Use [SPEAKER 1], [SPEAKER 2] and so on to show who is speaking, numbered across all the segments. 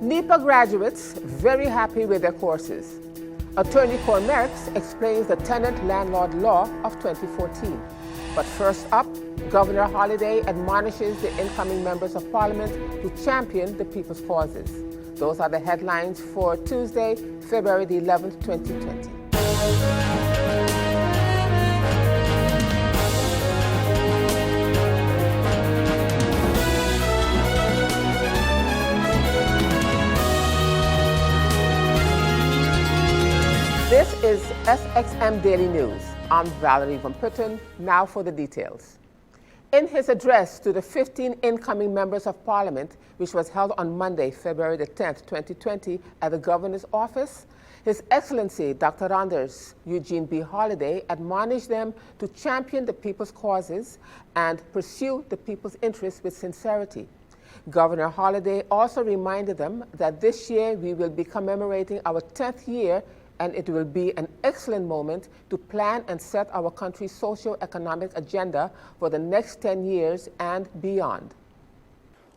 [SPEAKER 1] NEPA graduates very happy with their courses. Attorney Cormerix explains the tenant-landlord law of 2014. But first up, Governor Holliday admonishes the incoming members of Parliament to champion the people's causes. Those are the headlines for Tuesday, February the 11th, 2020. This is SXM Daily News. I'm Valerie Van Putten. Now for the details. In his address to the 15 incoming members of Parliament, which was held on Monday, February the 10th, 2020, at the Governor's office, His Excellency Dr. Anders Eugene B. Holliday admonished them to champion the people's causes and pursue the people's interests with sincerity. Governor Holliday also reminded them that this year we will be commemorating our 10th year, and it will be an excellent moment to plan and set our country's socio-economic agenda for the next 10 years and beyond.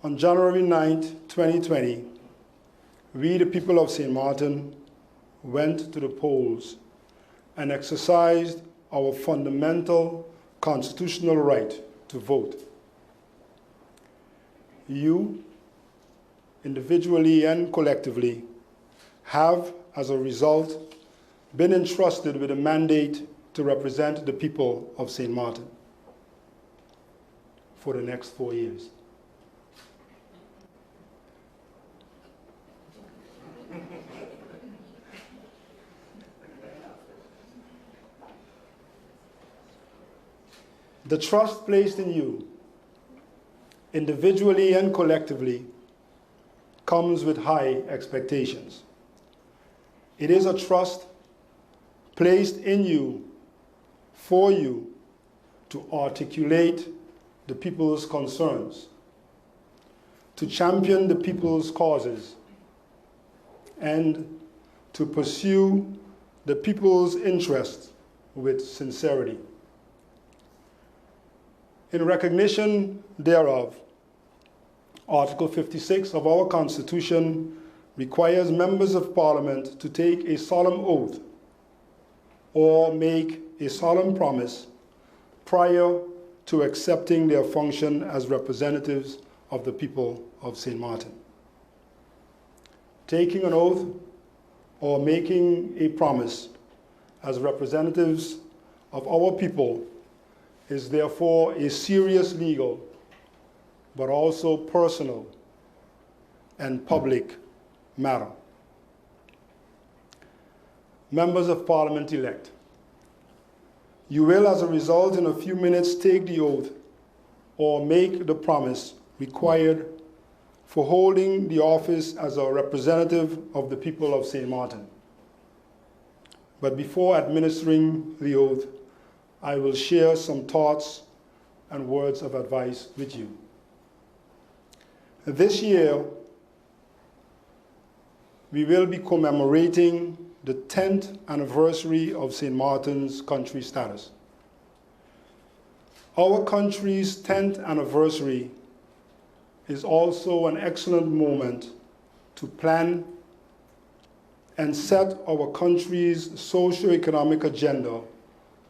[SPEAKER 2] On January 9, 2020, we, the people of St. Martin, went to the polls and exercised our fundamental constitutional right to vote. You, individually and collectively, have, as a result, been entrusted with a mandate to represent the people of St. Martin for the next 4 years. The trust placed in you, individually and collectively, comes with high expectations. It is a trust placed in you, for you, to articulate the people's concerns, to champion the people's causes, and to pursue the people's interests with sincerity. In recognition thereof, Article 56 of our Constitution requires members of Parliament to take a solemn oath or make a solemn promise prior to accepting their function as representatives of the people of St. Martin. Taking an oath or making a promise as representatives of our people is therefore a serious legal, but also personal and public matter. Members of Parliament-elect, you will, as a result, in a few minutes take the oath or make the promise required for holding the office as a representative of the people of St. Martin. But before administering the oath, I will share some thoughts and words of advice with you. This year, we will be commemorating the 10th anniversary of St. Martin's country status. Our country's 10th anniversary is also an excellent moment to plan and set our country's socio-economic agenda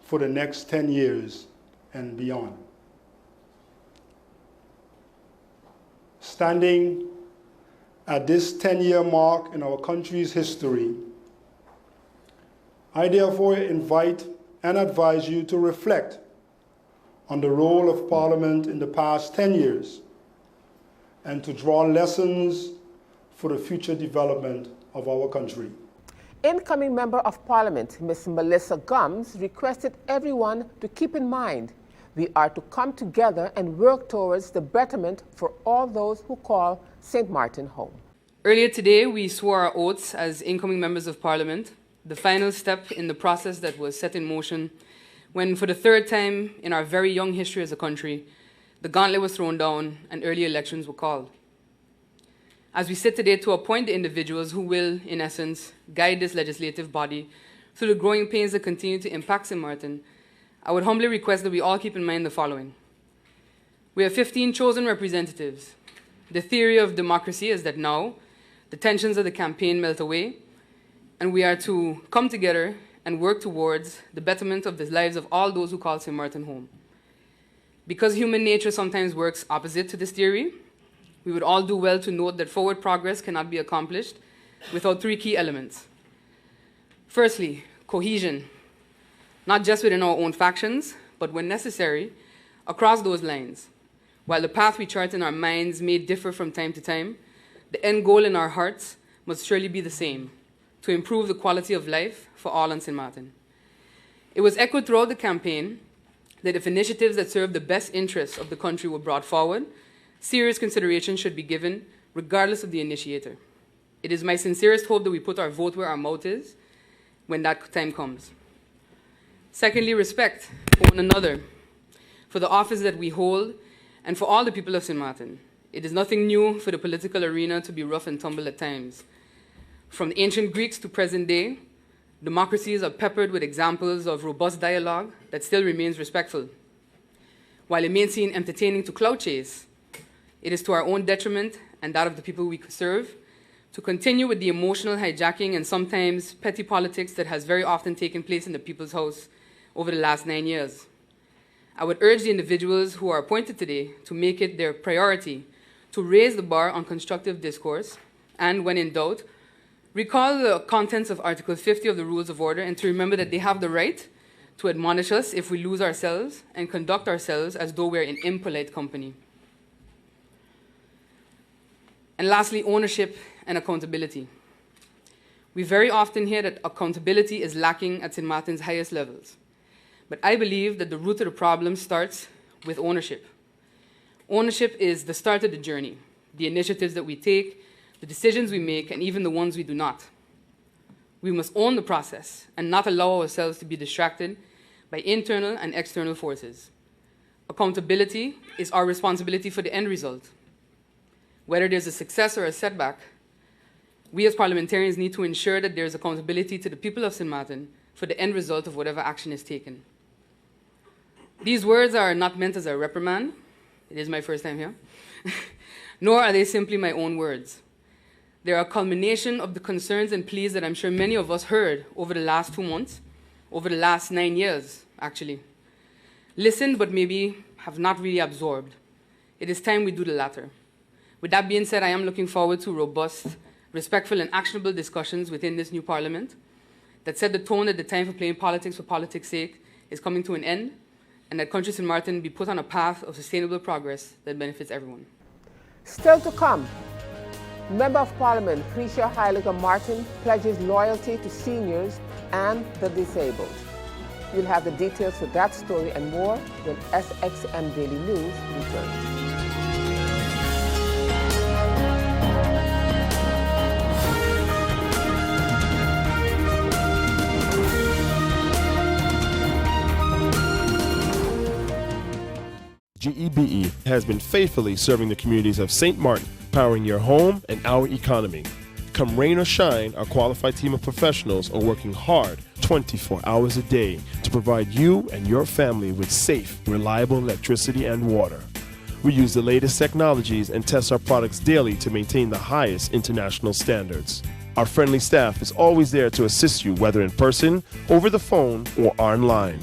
[SPEAKER 2] for the next 10 years and beyond. Standing at this 10-year mark in our country's history, I therefore invite and advise you to reflect on the role of Parliament in the past 10 years and to draw lessons for the future development of our country.
[SPEAKER 1] Incoming Member of Parliament, Ms. Melissa Gumbs, requested everyone to keep in mind we are to come together and work towards the betterment for all those who call St. Martin home.
[SPEAKER 3] Earlier today, we swore our oaths as incoming members of Parliament, the final step in the process that was set in motion when, for the third time in our very young history as a country, the gauntlet was thrown down and early elections were called. As we sit today to appoint the individuals who will, in essence, guide this legislative body through the growing pains that continue to impact St. Martin, I would humbly request that we all keep in mind the following. We have 15 chosen representatives. The theory of democracy is that now, the the tensions of the campaign melt away, and we are to come together and work towards the betterment of the lives of all those who call St. Martin home. Because human nature sometimes works opposite to this theory, we would all do well to note that forward progress cannot be accomplished without three key elements. Firstly, cohesion, not just within our own factions, but when necessary, across those lines. While the path we chart in our minds may differ from time to time, the end goal in our hearts must surely be the same: to improve the quality of life for all on St. Martin. It was echoed throughout the campaign that if initiatives that serve the best interests of the country were brought forward, serious consideration should be given regardless of the initiator. It is my sincerest hope that we put our vote where our mouth is when that time comes. Secondly, respect for one another, for the office that we hold, and for all the people of St. Martin. It is nothing new for the political arena to be rough and tumble at times. From the ancient Greeks to present day, democracies are peppered with examples of robust dialogue that still remains respectful. While it may seem entertaining to clout chase, it is to our own detriment and that of the people we serve to continue with the emotional hijacking and sometimes petty politics that has very often taken place in the People's House over the last 9 years. I would urge the individuals who are appointed today to make it their priority to raise the bar on constructive discourse and, when in doubt, recall the contents of Article 50 of the Rules of Order and to remember that they have the right to admonish us if we lose ourselves and conduct ourselves as though we're in impolite company. And lastly, ownership and accountability. We very often hear that accountability is lacking at St. Martin's highest levels. But I believe that the root of the problem starts with ownership. Ownership is the start of the journey, the initiatives that we take, the decisions we make, and even the ones we do not. We must own the process and not allow ourselves to be distracted by internal and external forces. Accountability is our responsibility for the end result. Whether there's a success or a setback, we as parliamentarians need to ensure that there's accountability to the people of St. Martin for the end result of whatever action is taken. These words are not meant as a reprimand. It is my first time here. Nor are they simply my own words. They're a culmination of the concerns and pleas that I'm sure many of us heard over the last 2 months, over the last 9 years, actually. Listened, but maybe have not really absorbed. It is time we do the latter. With that being said, I am looking forward to robust, respectful, and actionable discussions within this new parliament that set the tone that the time for playing politics for politics' sake is coming to an end, and that country St. Martin be put on a path of sustainable progress that benefits everyone.
[SPEAKER 1] Still to come, Member of Parliament Chrisha Heiliger Martin pledges loyalty to seniors and the disabled. You'll have the details for that story and more when SXM Daily News returns.
[SPEAKER 4] GEBE has been faithfully serving the communities of St. Martin, powering your home and our economy. Come rain or shine, our qualified team of professionals are working hard 24 hours a day to provide you and your family with safe, reliable electricity and water. We use the latest technologies and test our products daily to maintain the highest international standards. Our friendly staff is always there to assist you, whether in person, over the phone, or online.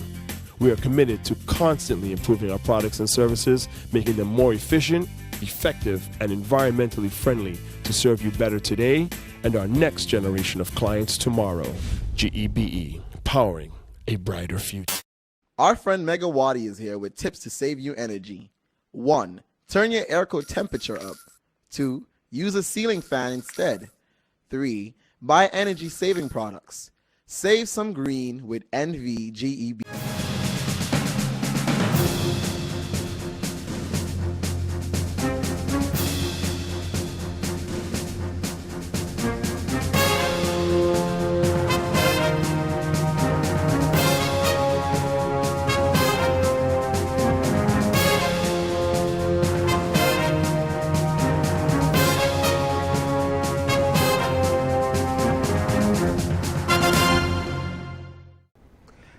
[SPEAKER 4] We are committed to constantly improving our products and services, making them more efficient, effective, and environmentally friendly to serve you better today and our next generation of clients tomorrow. GEBE, powering a brighter future.
[SPEAKER 5] Our friend Megawati is here with tips to save you energy. 1. Turn your airco temperature up. 2. Use a ceiling fan instead. 3. Buy energy-saving products. Save some green with NVGEB.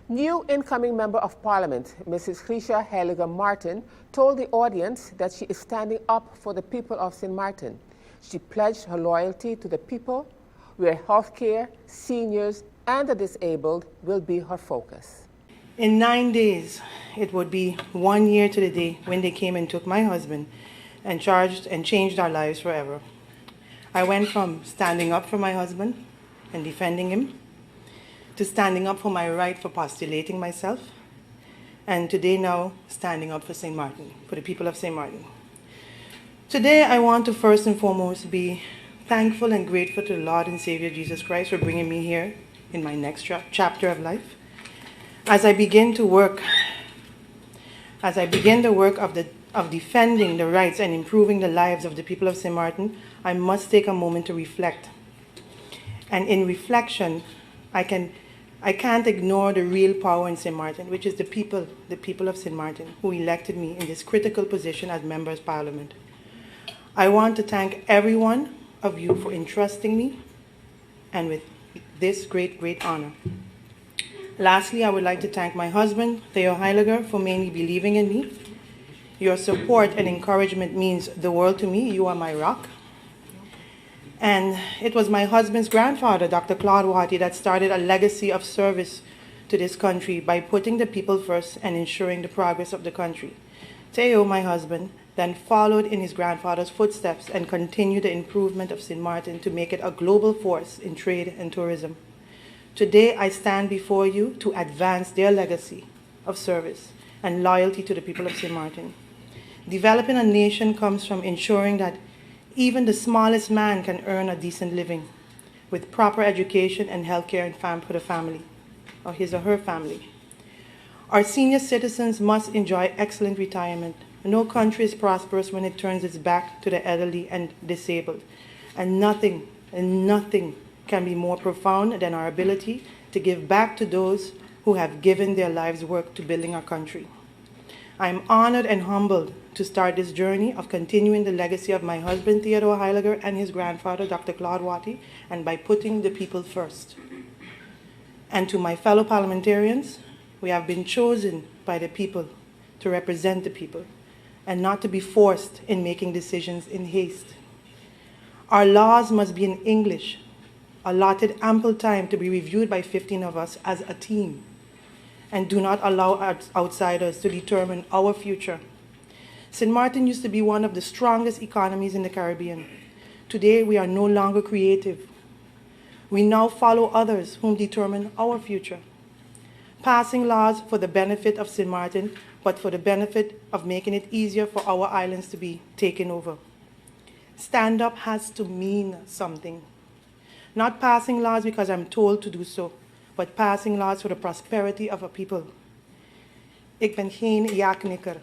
[SPEAKER 1] New incoming Member of Parliament, Mrs. Chrisha Heiliger Martin, told the audience that she is standing up for the people of St. Martin. She pledged her loyalty to the people, where healthcare, seniors, and the disabled will be her focus.
[SPEAKER 6] In 9 days, it would be 1 year to the day when they came and took my husband and charged and changed our lives forever. I went from standing up for my husband and defending him to standing up for my right for postulating myself, and today now standing up for St. Martin, for the people of St. Martin. Today I want to first and foremost be thankful and grateful to the Lord and Savior Jesus Christ for bringing me here in my next chapter of life. As I begin the work of defending the rights and improving the lives of the people of St. Martin, I must take a moment to reflect. And in reflection, I can't ignore the real power in St. Martin, which is the people of St. Martin, who elected me in this critical position as Member of Parliament. I want to thank every one of you for entrusting me and with this great, great honor. Lastly, I would like to thank my husband, Theo Heiliger, for mainly believing in me. Your support and encouragement means the world to me. You are my rock. And it was my husband's grandfather, Dr. Claude Watty, that started a legacy of service to this country by putting the people first and ensuring the progress of the country. Theo, my husband, then followed in his grandfather's footsteps and continued the improvement of St. Martin to make it a global force in trade and tourism. Today, I stand before you to advance their legacy of service and loyalty to the people of St. Martin. Developing a nation comes from ensuring that even the smallest man can earn a decent living with proper education and healthcare and for the family, or his or her family. Our senior citizens must enjoy excellent retirement. No country is prosperous when it turns its back to the elderly and disabled. And nothing can be more profound than our ability to give back to those who have given their lives' work to building our country. I am honored and humbled to start this journey of continuing the legacy of my husband, Theodore Heiliger, and his grandfather, Dr. Claude Watty, and by putting the people first. And to my fellow parliamentarians, we have been chosen by the people to represent the people and not to be forced in making decisions in haste. Our laws must be in English, allotted ample time to be reviewed by 15 of us as a team, and do not allow outsiders to determine our future. St. Martin used to be one of the strongest economies in the Caribbean. Today, we are no longer creative. We now follow others whom determine our future, passing laws for the benefit of St. Martin, but for the benefit of making it easier for our islands to be taken over. Stand up has to mean something. Not passing laws because I'm told to do so, but passing laws for the prosperity of our people. Ik ben geen ja-knikker.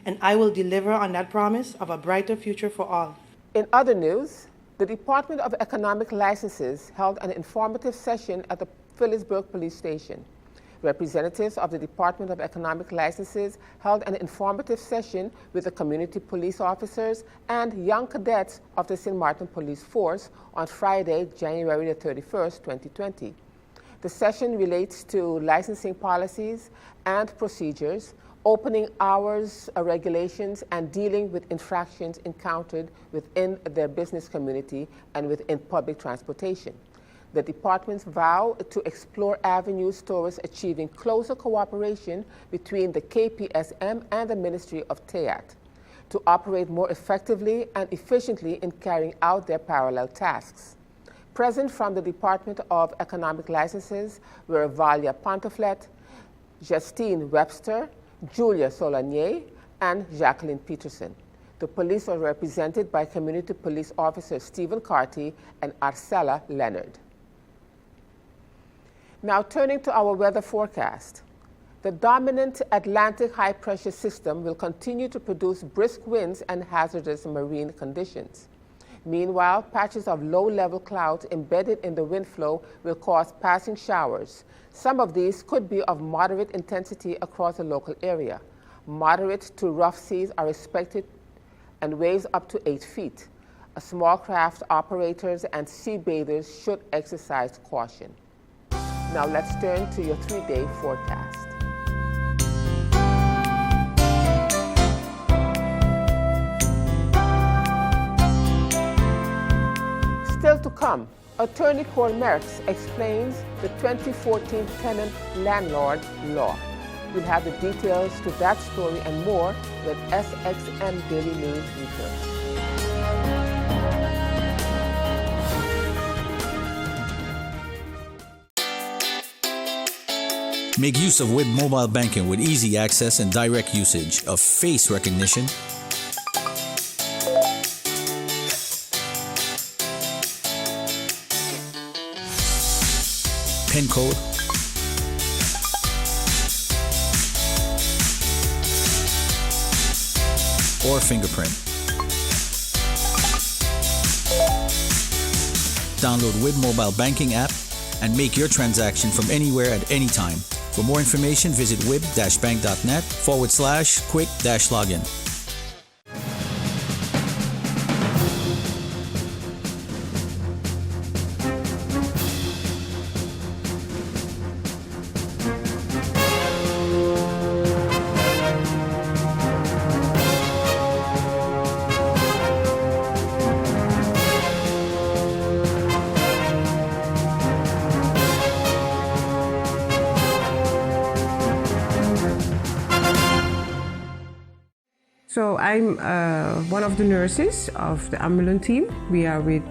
[SPEAKER 6] And I will deliver on that promise of a brighter future for all.
[SPEAKER 1] In other news, the Department of Economic Licenses held an informative session at the Phillipsburg Police Station. Representatives of the Department of Economic Licenses held an informative session with the community police officers and young cadets of the St. Martin Police Force on Friday, January the 31st, 2020. The session relates to licensing policies and procedures, opening hours regulations, and dealing with infractions encountered within their business community and within public transportation. The departments vow to explore avenues towards achieving closer cooperation between the KPSM and the Ministry of TEAT to operate more effectively and efficiently in carrying out their parallel tasks. Present from the Department of Economic Licenses were Valia Ponteflet, Justine Webster, Julia Solanier, and Jacqueline Peterson. The police are represented by Community Police Officer Stephen Carty and Arcella Leonard. Now turning to our weather forecast. The dominant Atlantic high-pressure system will continue to produce brisk winds and hazardous marine conditions. Meanwhile, patches of low-level clouds embedded in the wind flow will cause passing showers. Some of these could be of moderate intensity across the local area. Moderate to rough seas are expected and waves up to 8 feet. Small craft operators and sea bathers should exercise caution. Now let's turn to your 3-day forecast. to come, attorney Cor Merckx explains the 2014 tenant-landlord law. We'll have the details to that story and more when SXM Daily News returns.
[SPEAKER 7] Make use of WIB mobile banking with easy access and direct usage of face recognition, PIN code, or fingerprint. Download WIB mobile banking app and make your transaction from anywhere at any time. For more information, visit wib-bank.net/quick-login.
[SPEAKER 8] So I'm one of the nurses of the ambulance team. We are with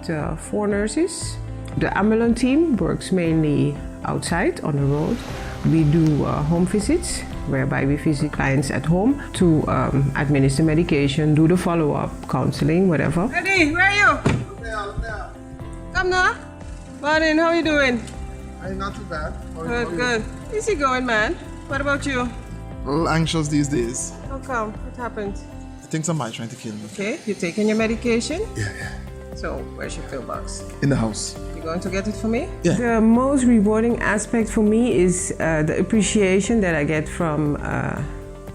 [SPEAKER 8] 4 nurses. The ambulance team works mainly outside on the road. We do home visits, whereby we visit clients at home to administer medication, do the follow-up, counseling, whatever.
[SPEAKER 9] Eddie, where are you?
[SPEAKER 2] There.
[SPEAKER 9] Come now. Morning, how are you doing?
[SPEAKER 2] I'm not too bad.
[SPEAKER 9] Good. Easy going, man. What about you?
[SPEAKER 10] A little anxious these days.
[SPEAKER 9] How come? What happened?
[SPEAKER 10] I think somebody's trying to kill me.
[SPEAKER 9] Okay, you taking your medication?
[SPEAKER 10] Yeah.
[SPEAKER 9] So, where's your pill box?
[SPEAKER 10] In the house.
[SPEAKER 9] You going to get it for me?
[SPEAKER 10] Yeah.
[SPEAKER 8] The most rewarding aspect for me is the appreciation that I get from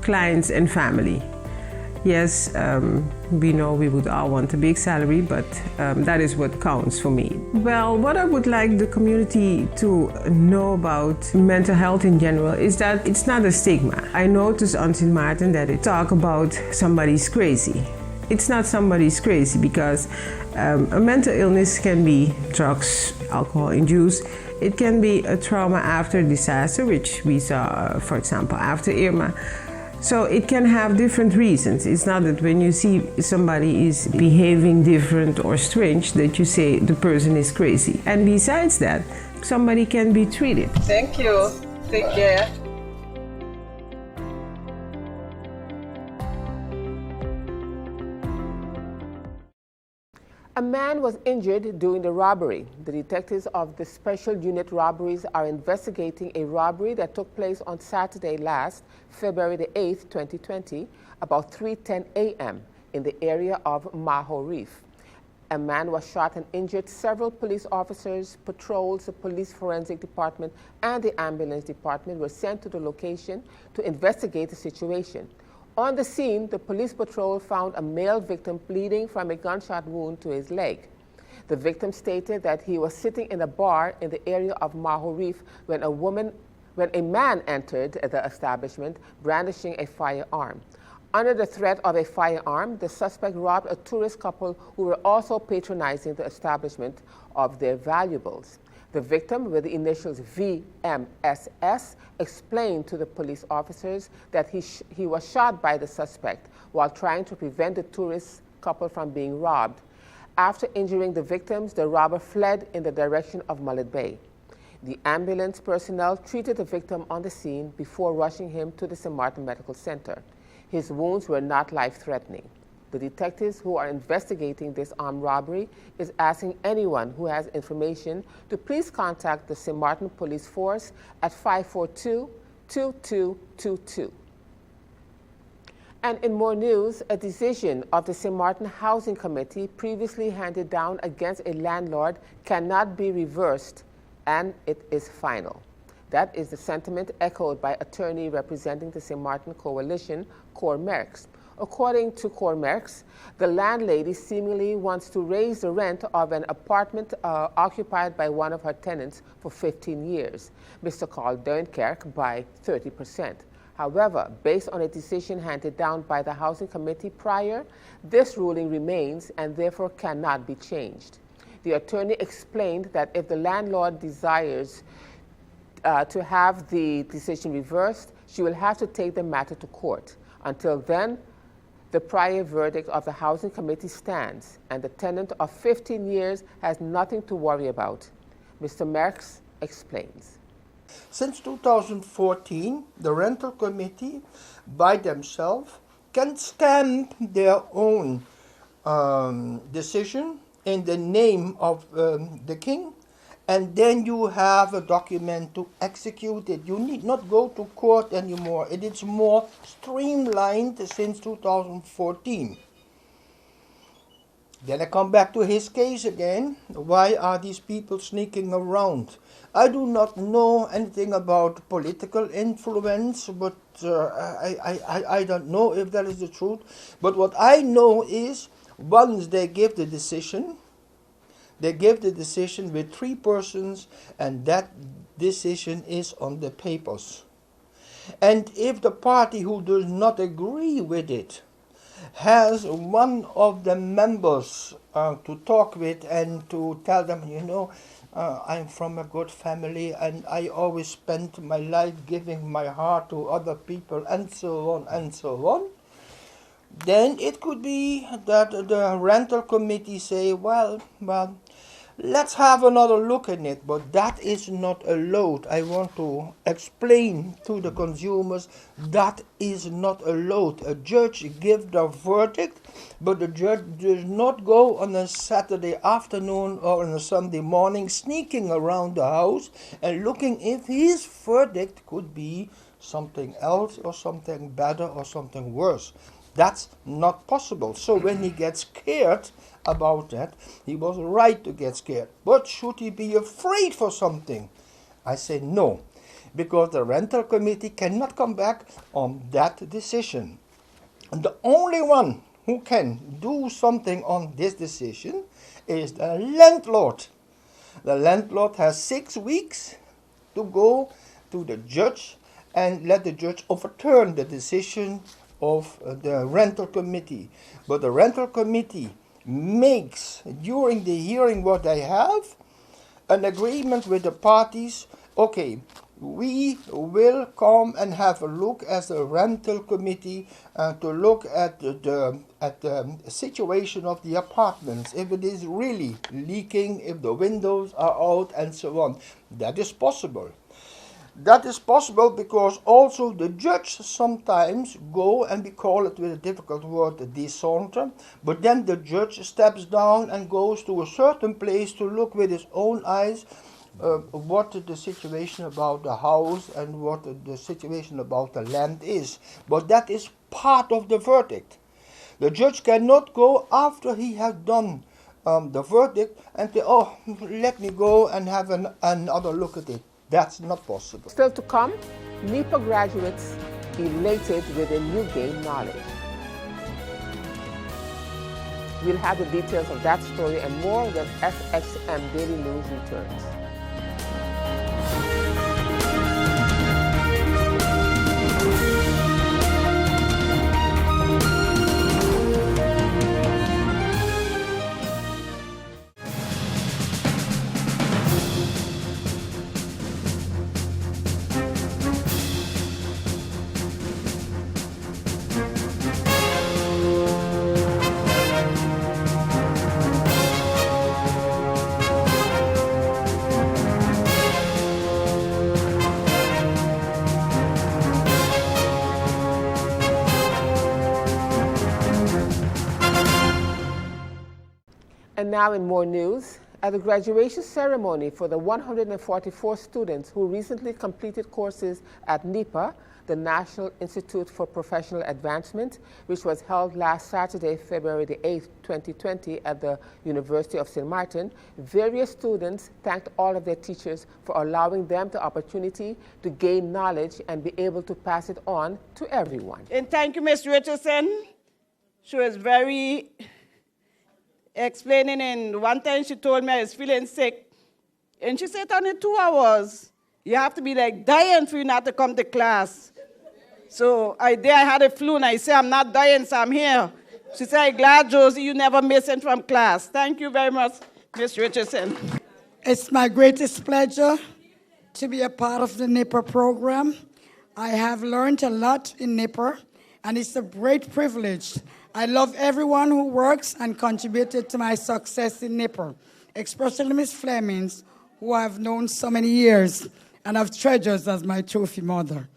[SPEAKER 8] clients and family. Yes, we know we would all want a big salary, but that is what counts for me. Well, what I would like the community to know about mental health in general is that it's not a stigma. I noticed on St. Maarten that it talk about somebody's crazy. It's not somebody's crazy because a mental illness can be drugs, alcohol induced. It can be a trauma after disaster, which we saw, for example, after Irma. So it can have different reasons. It's not that when you see somebody is behaving different or strange that you say the person is crazy. And besides that, somebody can be treated.
[SPEAKER 9] Thank you. Take care.
[SPEAKER 1] A man was injured during the robbery. The detectives of the Special Unit Robberies are investigating a robbery that took place on Saturday last, February the 8th, 2020, about 3:10 a.m. in the area of Maho Reef. A man was shot and injured. Several police officers, patrols, the police forensic department, and the ambulance department were sent to the location to investigate the situation. On the scene, the police patrol found a male victim bleeding from a gunshot wound to his leg. The victim stated that he was sitting in a bar in the area of Maho Reef when a man entered the establishment brandishing a firearm. Under the threat of a firearm, the suspect robbed a tourist couple who were also patronizing the establishment of their valuables. The victim, with the initials VMSS, explained to the police officers that he was shot by the suspect while trying to prevent the tourist couple from being robbed. After injuring the victims, the robber fled in the direction of Mullet Bay. The ambulance personnel treated the victim on the scene before rushing him to the St. Maarten Medical Center. His wounds were not life-threatening. The detectives who are investigating this armed robbery is asking anyone who has information to please contact the St. Maarten Police Force at 542-2222. And in more news, a decision of the St. Maarten Housing Committee previously handed down against a landlord cannot be reversed, and it is final. That is the sentiment echoed by attorney representing the St. Maarten Coalition, Cor Merckx. According to Cor Merckx, the landlady seemingly wants to raise the rent of an apartment occupied by one of her tenants for 15 years, Mr. Carl Duinkerk, by 30%. However, based on a decision handed down by the Housing Committee prior, this ruling remains and therefore cannot be changed. The attorney explained that if the landlord desires to have the decision reversed, she will have to take the matter to court. Until then, the prior verdict of the Housing Committee stands, and the tenant of 15 years has nothing to worry about. Mr. Merckx explains.
[SPEAKER 11] Since 2014, the rental committee, by themselves, can stamp their own decision in the name of the king, and then you have a document to execute it. You need not go to court anymore. It is more streamlined since 2014. Then I come back to his case again. Why are these people sneaking around? I do not know anything about political influence, but I don't know if that is the truth. But what I know is, once they give the decision, they give the decision with 3 persons, and that decision is on the papers. And if the party who does not agree with it has one of the members to talk with and to tell them, you know, I'm from a good family and I always spent my life giving my heart to other people, and so on and so on, then it could be that the rental committee say, well, let's have another look at it, but that is not allowed. I want to explain to the consumers that is not allowed. A judge gives the verdict, but the judge does not go on a Saturday afternoon or on a Sunday morning sneaking around the house and looking if his verdict could be something else or something better or something worse. That's not possible. So when he gets scared about that, he was right to get scared. But should he be afraid for something? I say no, because the rental committee cannot come back on that decision. And the only one who can do something on this decision is the landlord. The landlord has 6 weeks to go to the judge and let the judge overturn the decision of the rental committee. But the rental committee makes, during the hearing what they have, an agreement with the parties. Okay, we will come and have a look as a rental committee to look at the situation of the apartments, if it is really leaking, if the windows are out, and so on. That is possible. That is possible because also the judge sometimes go, and we call it with a difficult word, desaunter, but then the judge steps down and goes to a certain place to look with his own eyes what the situation about the house and what the situation about the land is. But that is part of the verdict. The judge cannot go after he has done the verdict and say, oh, let me go and have another look at it. That's not possible.
[SPEAKER 1] Still to come, NEPA graduates elated with a new gained knowledge. We'll have the details of that story and more when SXM Daily News returns. And now in more news, at the graduation ceremony for the 144 students who recently completed courses at NEPA, the National Institute for Professional Advancement, which was held last Saturday, February the 8th, 2020 at the University of St. Martin, various students thanked all of their teachers for allowing them the opportunity to gain knowledge and be able to pass it on to everyone.
[SPEAKER 12] And thank you, Ms. Richardson. She was very explaining, and one time she told me I was feeling sick, and she said only 2 hours. You have to be like dying for you not to come to class. So I had a flu, and I said, I'm not dying, so I'm here. She said, I'm glad, Josie, you never missing from class. Thank you very much, Ms. Richardson.
[SPEAKER 13] It's my greatest pleasure to be a part of the NIPPER program. I have learned a lot in NIPPER, and it's a great privilege. I love everyone who works and contributed to my success in NIPPER, especially Ms. Flemings, who I've known so many years and have treasured as my trophy mother.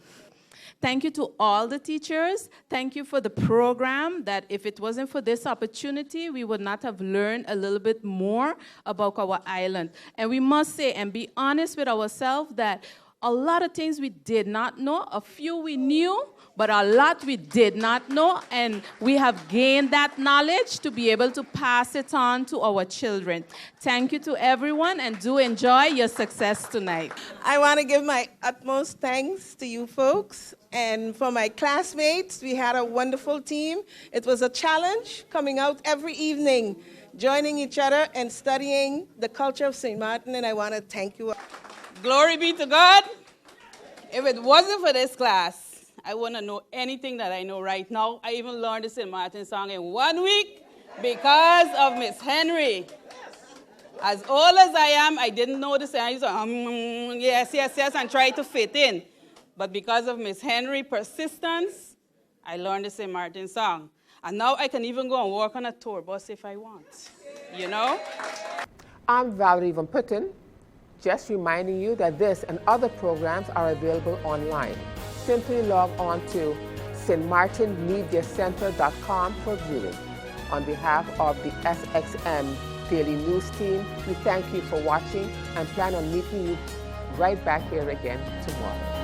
[SPEAKER 14] Thank you to all the teachers. Thank you for the program that if it wasn't for this opportunity, we would not have learned a little bit more about our island. And we must say and be honest with ourselves that a lot of things we did not know, a few we knew, but a lot we did not know, and we have gained that knowledge to be able to pass it on to our children. Thank you to everyone, and do enjoy your success tonight.
[SPEAKER 15] I want to give my utmost thanks to you folks, and for my classmates. We had a wonderful team. It was a challenge coming out every evening, joining each other and studying the culture of St. Martin, and I want to thank you.
[SPEAKER 12] Glory be to God. If it wasn't for this class, I wouldn't know anything that I know right now. I even learned the St. Martin song in 1 week because of Miss Henry. As old as I am, I didn't know the song. I used to, yes, yes, yes, and try to fit in. But because of Miss Henry's persistence, I learned the St. Martin song. And now I can even go and work on a tour bus if I want, you know?
[SPEAKER 1] I'm Valerie Van Putten, just reminding you that this and other programs are available online. Simply log on to stmartinmediacenter.com for viewing. On behalf of the SXM Daily News team, we thank you for watching and plan on meeting you right back here again tomorrow.